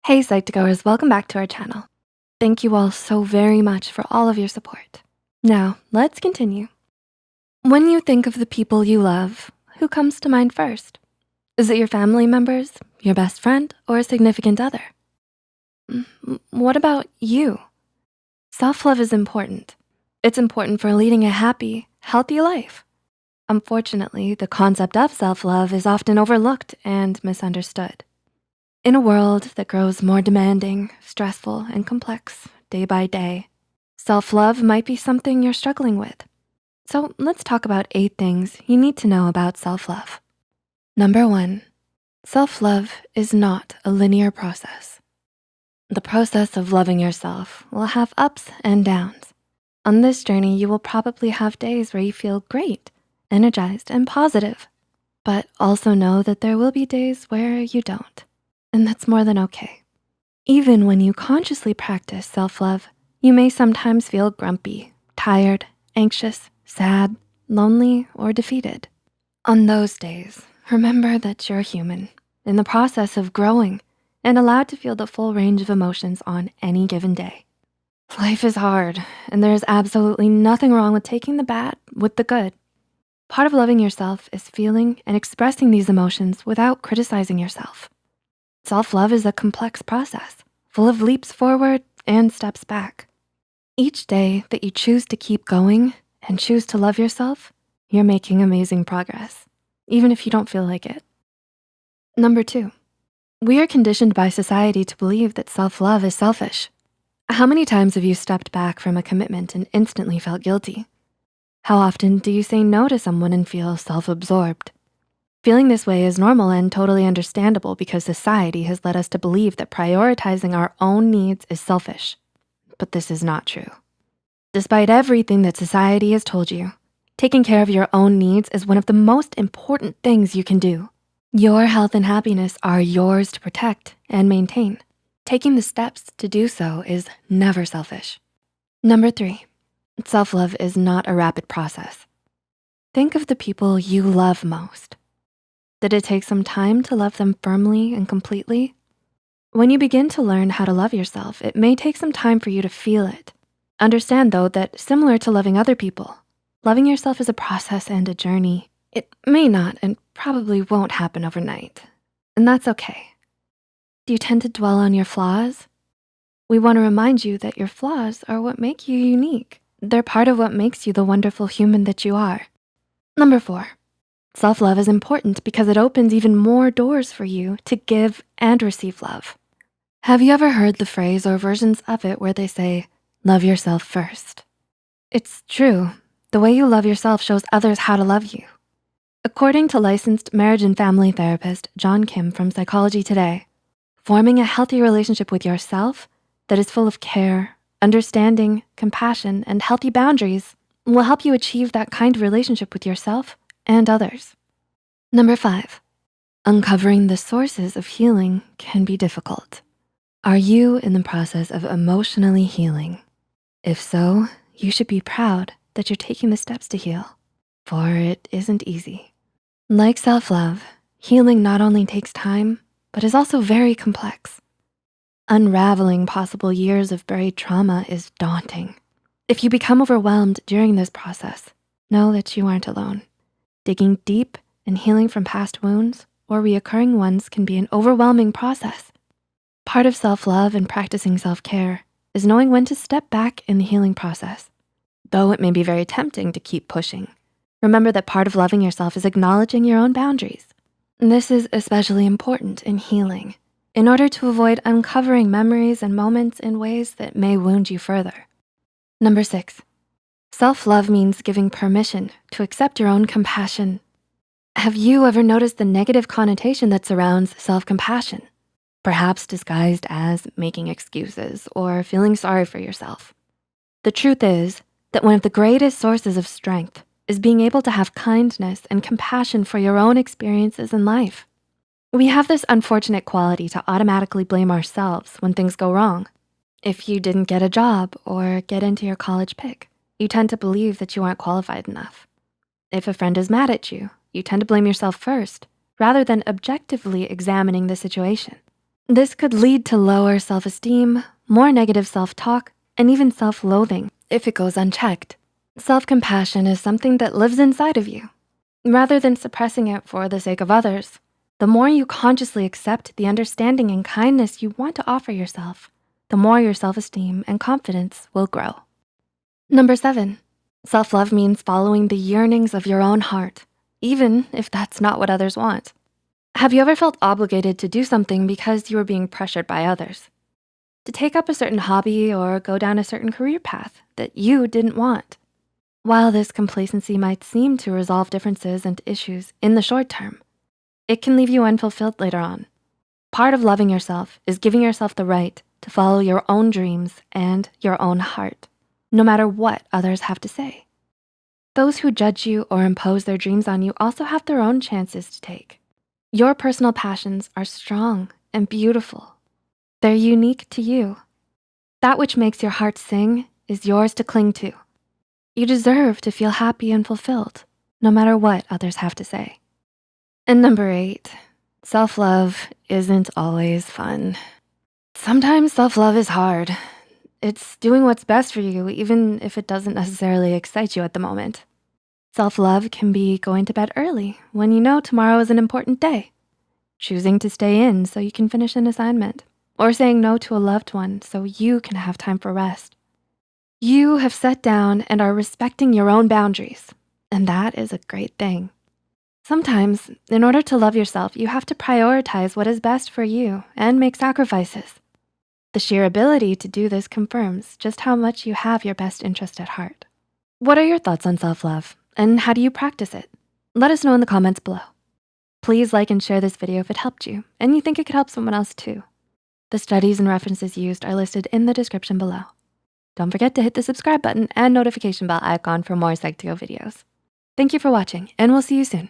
Hey Psych2Goers, welcome back to our channel. Thank you all so very much for all of your support. Now, let's continue. When you think of the people you love, who comes to mind first? Is it your family members, your best friend, or a significant other? What about you? Self-love is important. It's important for leading a happy, healthy life. Unfortunately, the concept of self-love is often overlooked and misunderstood. In a world that grows more demanding, stressful, and complex day by day, self-love might be something you're struggling with. So let's talk about 8 things you need to know about self-love. Number 1, self-love is not a linear process. The process of loving yourself will have ups and downs. On this journey, you will probably have days where you feel great, energized, and positive, but also know that there will be days where you don't. And that's more than okay. Even when you consciously practice self-love, you may sometimes feel grumpy, tired, anxious, sad, lonely, or defeated. On those days, remember that you're human in the process of growing and allowed to feel the full range of emotions on any given day. Life is hard, and there is absolutely nothing wrong with taking the bad with the good. Part of loving yourself is feeling and expressing these emotions without criticizing yourself. Self-love is a complex process, full of leaps forward and steps back. Each day that you choose to keep going and choose to love yourself, you're making amazing progress, even if you don't feel like it. Number 2, we are conditioned by society to believe that self-love is selfish. How many times have you stepped back from a commitment and instantly felt guilty? How often do you say no to someone and feel self-absorbed? Feeling this way is normal and totally understandable because society has led us to believe that prioritizing our own needs is selfish. But this is not true. Despite everything that society has told you, taking care of your own needs is one of the most important things you can do. Your health and happiness are yours to protect and maintain. Taking the steps to do so is never selfish. Number 3, self-love is not a rapid process. Think of the people you love most. Did it take some time to love them firmly and completely? When you begin to learn how to love yourself, it may take some time for you to feel it. Understand though that similar to loving other people, loving yourself is a process and a journey. It may not and probably won't happen overnight, and that's okay. Do you tend to dwell on your flaws? We wanna remind you that your flaws are what make you unique. They're part of what makes you the wonderful human that you are. Number 4, self-love is important because it opens even more doors for you to give and receive love. Have you ever heard the phrase or versions of it where they say, love yourself first? It's true. The way you love yourself shows others how to love you. According to licensed marriage and family therapist John Kim from Psychology Today, forming a healthy relationship with yourself that is full of care, understanding, compassion, and healthy boundaries will help you achieve that kind of relationship with yourself and others. Number 5, uncovering the sources of healing can be difficult. Are you in the process of emotionally healing? If so, you should be proud that you're taking the steps to heal, for it isn't easy. Like self-love, healing not only takes time, but is also very complex. Unraveling possible years of buried trauma is daunting. If you become overwhelmed during this process, know that you aren't alone. Digging deep and healing from past wounds or reoccurring ones can be an overwhelming process. Part of self-love and practicing self-care is knowing when to step back in the healing process. Though it may be very tempting to keep pushing, remember that part of loving yourself is acknowledging your own boundaries. This is especially important in healing in order to avoid uncovering memories and moments in ways that may wound you further. Number 6, self-love means giving permission to accept your own compassion. Have you ever noticed the negative connotation that surrounds self-compassion? Perhaps disguised as making excuses or feeling sorry for yourself. The truth is that one of the greatest sources of strength is being able to have kindness and compassion for your own experiences in life. We have this unfortunate quality to automatically blame ourselves when things go wrong. If you didn't get a job or get into your college pick, you tend to believe that you aren't qualified enough. If a friend is mad at you, you tend to blame yourself first, rather than objectively examining the situation. This could lead to lower self-esteem, more negative self-talk, and even self-loathing if it goes unchecked. Self-compassion is something that lives inside of you. Rather than suppressing it for the sake of others, the more you consciously accept the understanding and kindness you want to offer yourself, the more your self-esteem and confidence will grow. Number 7, self-love means following the yearnings of your own heart, even if that's not what others want. Have you ever felt obligated to do something because you were being pressured by others? To take up a certain hobby or go down a certain career path that you didn't want? While this complacency might seem to resolve differences and issues in the short term, it can leave you unfulfilled later on. Part of loving yourself is giving yourself the right to follow your own dreams and your own heart, no matter what others have to say. Those who judge you or impose their dreams on you also have their own chances to take. Your personal passions are strong and beautiful. They're unique to you. That which makes your heart sing is yours to cling to. You deserve to feel happy and fulfilled, no matter what others have to say. And number 8, self-love isn't always fun. Sometimes self-love is hard. It's doing what's best for you, even if it doesn't necessarily excite you at the moment. Self-love can be going to bed early when you know tomorrow is an important day, choosing to stay in so you can finish an assignment, or saying no to a loved one so you can have time for rest. You have sat down and are respecting your own boundaries, and that is a great thing. Sometimes, in order to love yourself, you have to prioritize what is best for you and make sacrifices. The sheer ability to do this confirms just how much you have your best interest at heart. What are your thoughts on self-love, and how do you practice it? Let us know in the comments below. Please like and share this video if it helped you and you think it could help someone else too. The studies and references used are listed in the description below. Don't forget to hit the subscribe button and notification bell icon for more Psych2Go videos. Thank you for watching, and we'll see you soon.